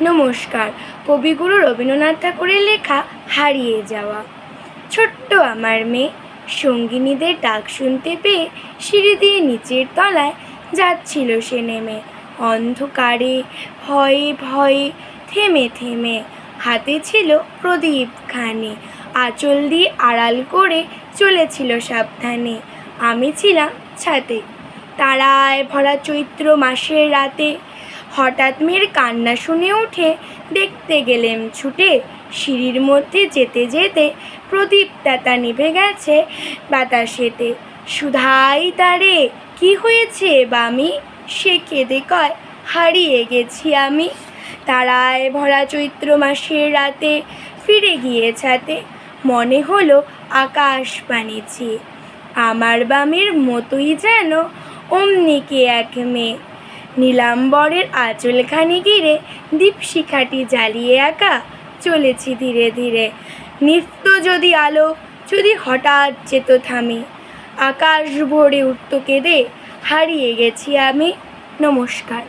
নমস্কার। কবিগুরু রবীন্দ্রনাথ ঠাকুরের লেখা হারিয়ে যাওয়া। ছোট্ট আমার মেয়ে সঙ্গিনীদের ডাক শুনতে পেয়ে সিঁড়ি দিয়ে নিচের তলায় যাচ্ছিল সে নেমে। অন্ধকারে ভয়ে ভয়ে থেমে থেমে হাতে ছিল প্রদীপখানি, আঁচল দিয়ে আড়াল করে চলেছিল সাবধানে। আমি ছিলাম ছাদে, তারায় ভরা চৈত্র মাসের রাতে। হঠাৎ মেয়ের কান্না শুনে উঠে দেখতে গেলেম ছুটে। সিঁড়ির মধ্যে যেতে যেতে প্রদীপটা তা নিভে গেছে বাতাসেতে। শুধাই তারে, কি হয়েছে বামি? সে কেঁদে কয়, হারিয়ে গেছি আমি। তারায় ভরা চৈত্র মাসের রাতে ফিরে গিয়ে ছাতে, মনে হলো আকাশ পানেছি। আমার বামির মতোই যেন অমনি কে এক মেয়ে। নীলাম্বরের আঁচলখানি ঘিরে দীপশিখাটি জ্বালিয়ে একা চলেছি ধীরে ধীরে। নিত্য যদি আলো যদি হঠাৎ যেত থামে, আকাশ ভরে উঠত কেঁদে, হারিয়ে গেছি আমি। নমস্কার।